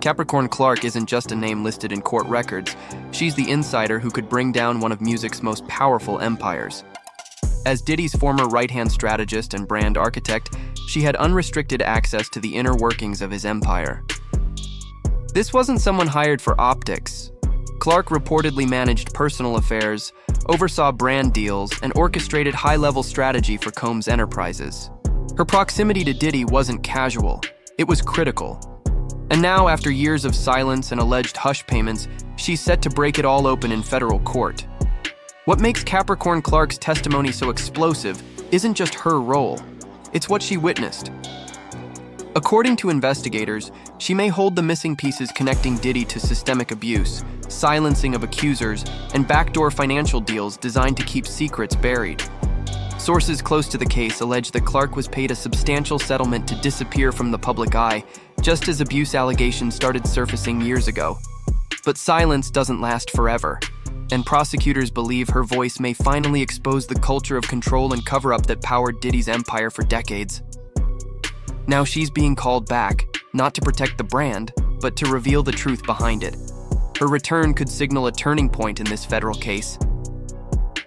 Capricorn Clark isn't just a name listed in court records. She's the insider who could bring down one of music's most powerful empires. As Diddy's former right-hand strategist and brand architect, she had unrestricted access to the inner workings of his empire. This wasn't someone hired for optics. Clark reportedly managed personal affairs, oversaw brand deals, and orchestrated high-level strategy for Combs Enterprises. Her proximity to Diddy wasn't casual, it was critical. And now, after years of silence and alleged hush payments, she's set to break it all open in federal court. What makes Capricorn Clark's testimony so explosive isn't just her role, it's what she witnessed. According to investigators, she may hold the missing pieces connecting Diddy to systemic abuse, silencing of accusers, and backdoor financial deals designed to keep secrets buried. Sources close to the case allege that Clark was paid a substantial settlement to disappear from the public eye, just as abuse allegations started surfacing years ago. But silence doesn't last forever, and prosecutors believe her voice may finally expose the culture of control and cover-up that powered Diddy's empire for decades. Now she's being called back, not to protect the brand, but to reveal the truth behind it. Her return could signal a turning point in this federal case.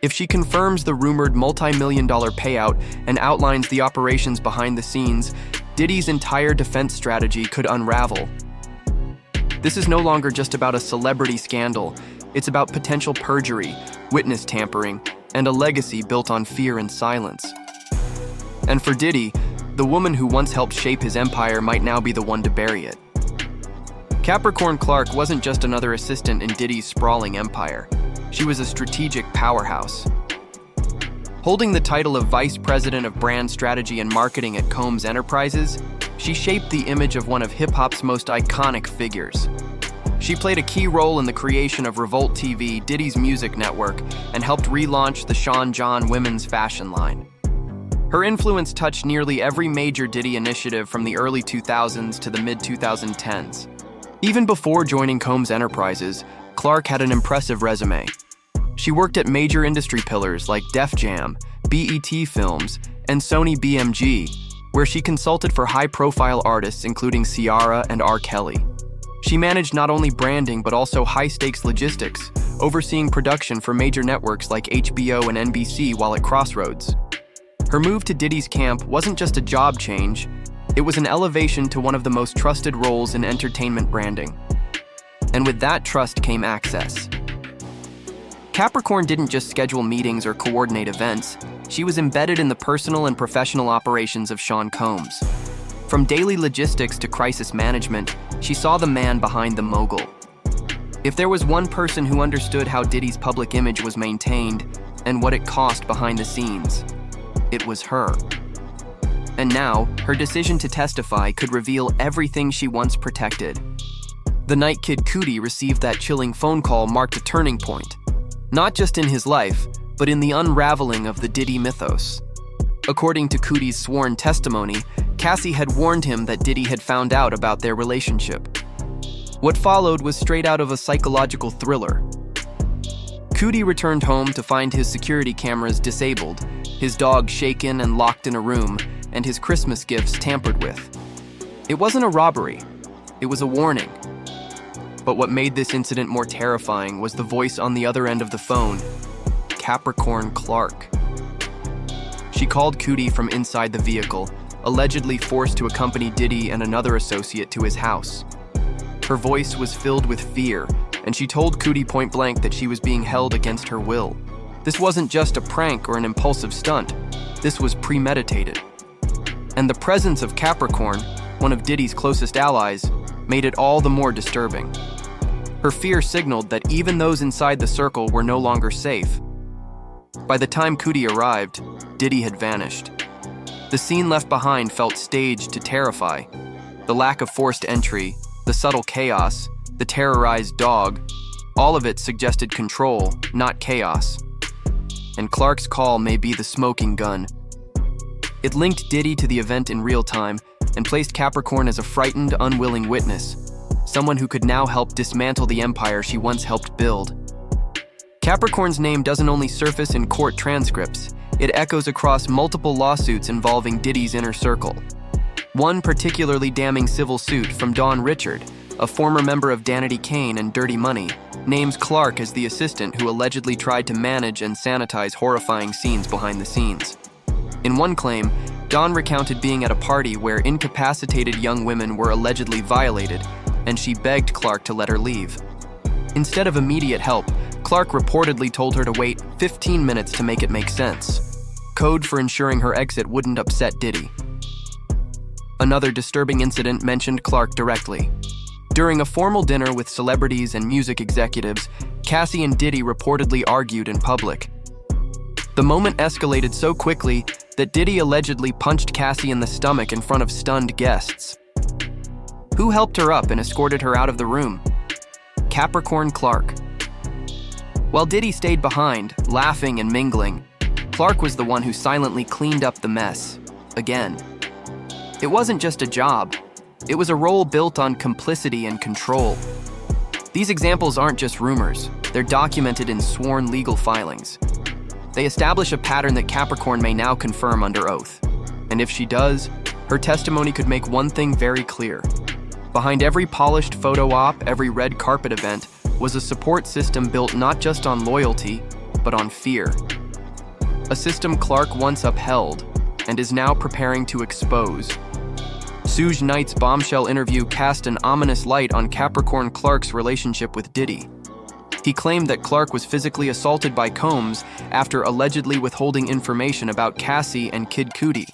If she confirms the rumored multi-million-dollar payout and outlines the operations behind the scenes, Diddy's entire defense strategy could unravel. This is no longer just about a celebrity scandal. It's about potential perjury, witness tampering, and a legacy built on fear and silence. And for Diddy, the woman who once helped shape his empire might now be the one to bury it. Capricorn Clark wasn't just another assistant in Diddy's sprawling empire. She was a strategic powerhouse. Holding the title of Vice President of Brand Strategy and Marketing at Combs Enterprises, she shaped the image of one of hip-hop's most iconic figures. She played a key role in the creation of Revolt TV, Diddy's music network, and helped relaunch the Sean John women's fashion line. Her influence touched nearly every major Diddy initiative from the early 2000s to the mid-2010s. Even before joining Combs Enterprises, Clark had an impressive resume. She worked at major industry pillars like Def Jam, BET Films, and Sony BMG, where she consulted for high-profile artists including Ciara and R. Kelly. She managed not only branding but also high-stakes logistics, overseeing production for major networks like HBO and NBC while at Crossroads. Her move to Diddy's camp wasn't just a job change, it was an elevation to one of the most trusted roles in entertainment branding. And with that trust came access. Capricorn didn't just schedule meetings or coordinate events, she was embedded in the personal and professional operations of Sean Combs. From daily logistics to crisis management, she saw the man behind the mogul. If there was one person who understood how Diddy's public image was maintained and what it cost behind the scenes, it was her. And now, her decision to testify could reveal everything she once protected. The night Kid Cudi received that chilling phone call marked a turning point, not just in his life, but in the unraveling of the Diddy mythos. According to Cudi's sworn testimony, Cassie had warned him that Diddy had found out about their relationship. What followed was straight out of a psychological thriller. Cudi returned home to find his security cameras disabled, his dog shaken and locked in a room, and his Christmas gifts tampered with. It wasn't a robbery, it was a warning. But what made this incident more terrifying was the voice on the other end of the phone, Capricorn Clark. She called Cudi from inside the vehicle, allegedly forced to accompany Diddy and another associate to his house. Her voice was filled with fear, and she told Cudi point blank that she was being held against her will. This wasn't just a prank or an impulsive stunt, this was premeditated. And the presence of Capricorn, one of Diddy's closest allies, made it all the more disturbing. Her fear signaled that even those inside the circle were no longer safe. By the time Cudi arrived, Diddy had vanished. The scene left behind felt staged to terrify. The lack of forced entry, the subtle chaos, the terrorized dog, all of it suggested control, not chaos. And Clark's call may be the smoking gun. It linked Diddy to the event in real time and placed Capricorn as a frightened, unwilling witness, someone who could now help dismantle the empire she once helped build. Capricorn's name doesn't only surface in court transcripts, it echoes across multiple lawsuits involving Diddy's inner circle. One particularly damning civil suit from Don Richard, a former member of Danity Kane and Dirty Money, names Clark as the assistant who allegedly tried to manage and sanitize horrifying scenes behind the scenes. In one claim, Dawn recounted being at a party where incapacitated young women were allegedly violated, and she begged Clark to let her leave. Instead of immediate help, Clark reportedly told her to wait 15 minutes to make it make sense, code for ensuring her exit wouldn't upset Diddy. Another disturbing incident mentioned Clark directly. During a formal dinner with celebrities and music executives, Cassie and Diddy reportedly argued in public. The moment escalated so quickly that Diddy allegedly punched Cassie in the stomach in front of stunned guests. Who helped her up and escorted her out of the room? Capricorn Clark. While Diddy stayed behind, laughing and mingling, Clark was the one who silently cleaned up the mess, again. It wasn't just a job. It was a role built on complicity and control. These examples aren't just rumors. They're documented in sworn legal filings. They establish a pattern that Capricorn may now confirm under oath. And if she does, her testimony could make one thing very clear. Behind every polished photo op, every red carpet event, was a support system built not just on loyalty, but on fear. A system Clark once upheld and is now preparing to expose. Suge Knight's bombshell interview cast an ominous light on Capricorn Clark's relationship with Diddy. He claimed that Clark was physically assaulted by Combs after allegedly withholding information about Cassie and Kid Cudi.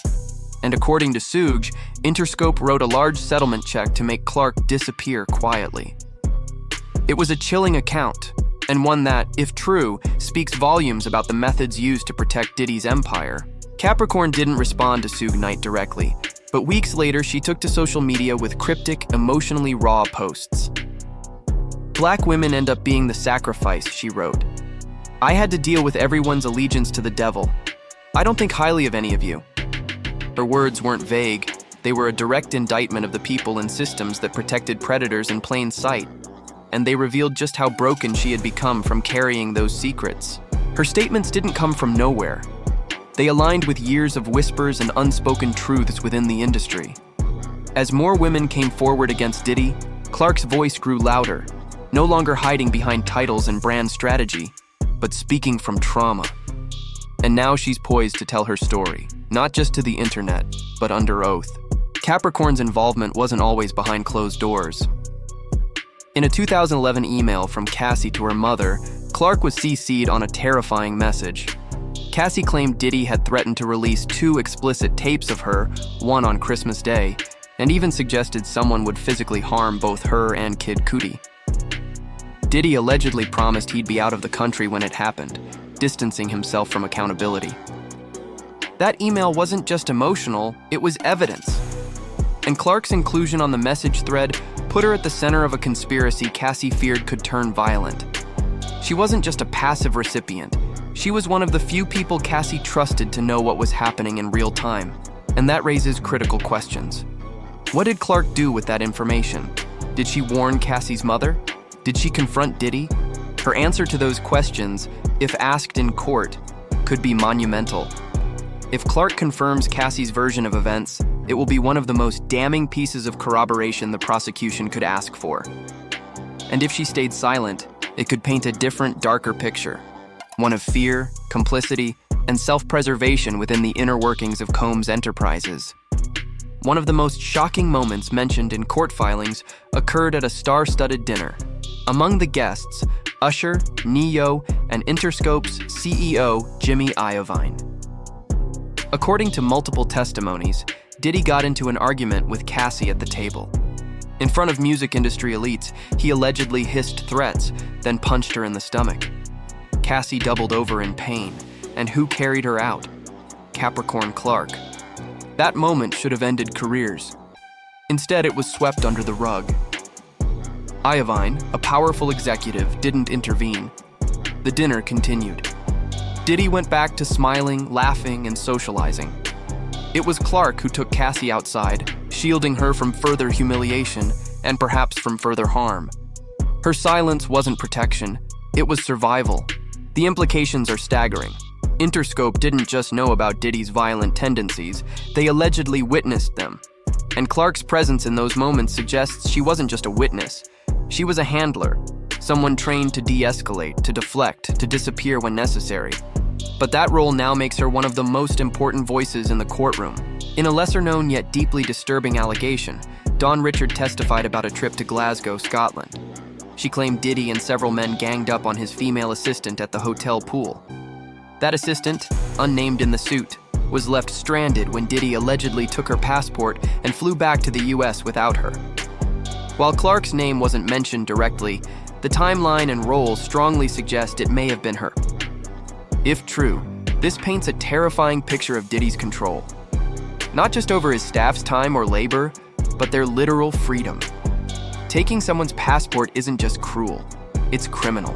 And according to Suge, Interscope wrote a large settlement check to make Clark disappear quietly. It was a chilling account, and one that, if true, speaks volumes about the methods used to protect Diddy's empire. Capricorn didn't respond to Suge Knight directly, but weeks later she took to social media with cryptic, emotionally raw posts. "Black women end up being the sacrifice," she wrote. "I had to deal with everyone's allegiance to the devil. I don't think highly of any of you." Her words weren't vague. They were a direct indictment of the people and systems that protected predators in plain sight. And they revealed just how broken she had become from carrying those secrets. Her statements didn't come from nowhere. They aligned with years of whispers and unspoken truths within the industry. As more women came forward against Diddy, Clark's voice grew louder, no longer hiding behind titles and brand strategy, but speaking from trauma. And now she's poised to tell her story, not just to the internet, but under oath. Capricorn's involvement wasn't always behind closed doors. In a 2011 email from Cassie to her mother, Clark was CC'd on a terrifying message. Cassie claimed Diddy had threatened to release 2 explicit tapes of her, one on Christmas Day, and even suggested someone would physically harm both her and Kid Cudi. Diddy allegedly promised he'd be out of the country when it happened, distancing himself from accountability. That email wasn't just emotional, it was evidence. And Clark's inclusion on the message thread put her at the center of a conspiracy Cassie feared could turn violent. She wasn't just a passive recipient. She was one of the few people Cassie trusted to know what was happening in real time. And that raises critical questions. What did Clark do with that information? Did she warn Cassie's mother? Did she confront Diddy? Her answer to those questions, if asked in court, could be monumental. If Clark confirms Cassie's version of events, it will be one of the most damning pieces of corroboration the prosecution could ask for. And if she stayed silent, it could paint a different, darker picture, one of fear, complicity, and self-preservation within the inner workings of Combs Enterprises. One of the most shocking moments mentioned in court filings occurred at a star-studded dinner. Among the guests, Usher, Ne-Yo, and Interscope's CEO, Jimmy Iovine. According to multiple testimonies, Diddy got into an argument with Cassie at the table. In front of music industry elites, he allegedly hissed threats, then punched her in the stomach. Cassie doubled over in pain, and who carried her out? Capricorn Clark. That moment should have ended careers. Instead, it was swept under the rug. Iovine, a powerful executive, didn't intervene. The dinner continued. Diddy went back to smiling, laughing, and socializing. It was Clark who took Cassie outside, shielding her from further humiliation and perhaps from further harm. Her silence wasn't protection, it was survival. The implications are staggering. Interscope didn't just know about Diddy's violent tendencies, they allegedly witnessed them. And Clark's presence in those moments suggests she wasn't just a witness. She was a handler, someone trained to de-escalate, to deflect, to disappear when necessary. But that role now makes her one of the most important voices in the courtroom. In a lesser-known yet deeply disturbing allegation, Dawn Richard testified about a trip to Glasgow, Scotland. She claimed Diddy and several men ganged up on his female assistant at the hotel pool. That assistant, unnamed in the suit, was left stranded when Diddy allegedly took her passport and flew back to the US without her. While Clark's name wasn't mentioned directly, the timeline and role strongly suggest it may have been her. If true, this paints a terrifying picture of Diddy's control. Not just over his staff's time or labor, but their literal freedom. Taking someone's passport isn't just cruel, it's criminal.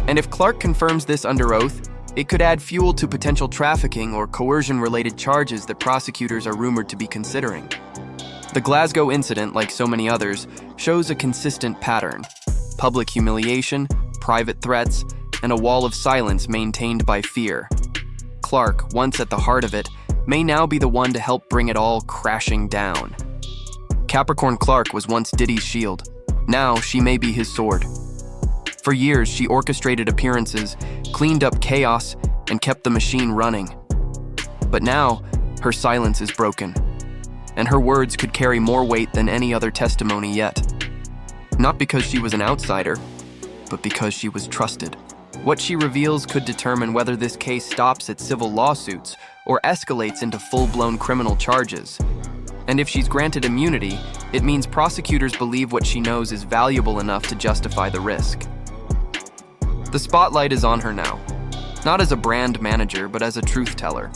And if Clark confirms this under oath, it could add fuel to potential trafficking or coercion-related charges that prosecutors are rumored to be considering. The Glasgow incident, like so many others, shows a consistent pattern: public humiliation, private threats, and a wall of silence maintained by fear. Clark, once at the heart of it, may now be the one to help bring it all crashing down. Capricorn Clark was once Diddy's shield. Now she may be his sword. For years, she orchestrated appearances, cleaned up chaos, and kept the machine running. But now, her silence is broken, and her words could carry more weight than any other testimony yet. Not because she was an outsider, but because she was trusted. What she reveals could determine whether this case stops at civil lawsuits or escalates into full-blown criminal charges. And if she's granted immunity, it means prosecutors believe what she knows is valuable enough to justify the risk. The spotlight is on her now, not as a brand manager, but as a truth teller.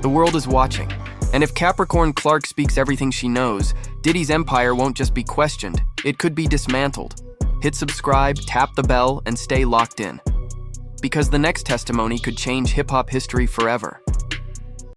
The world is watching, and if Capricorn Clark speaks everything she knows, Diddy's empire won't just be questioned, it could be dismantled. Hit subscribe, tap the bell, and stay locked in. Because the next testimony could change hip-hop history forever.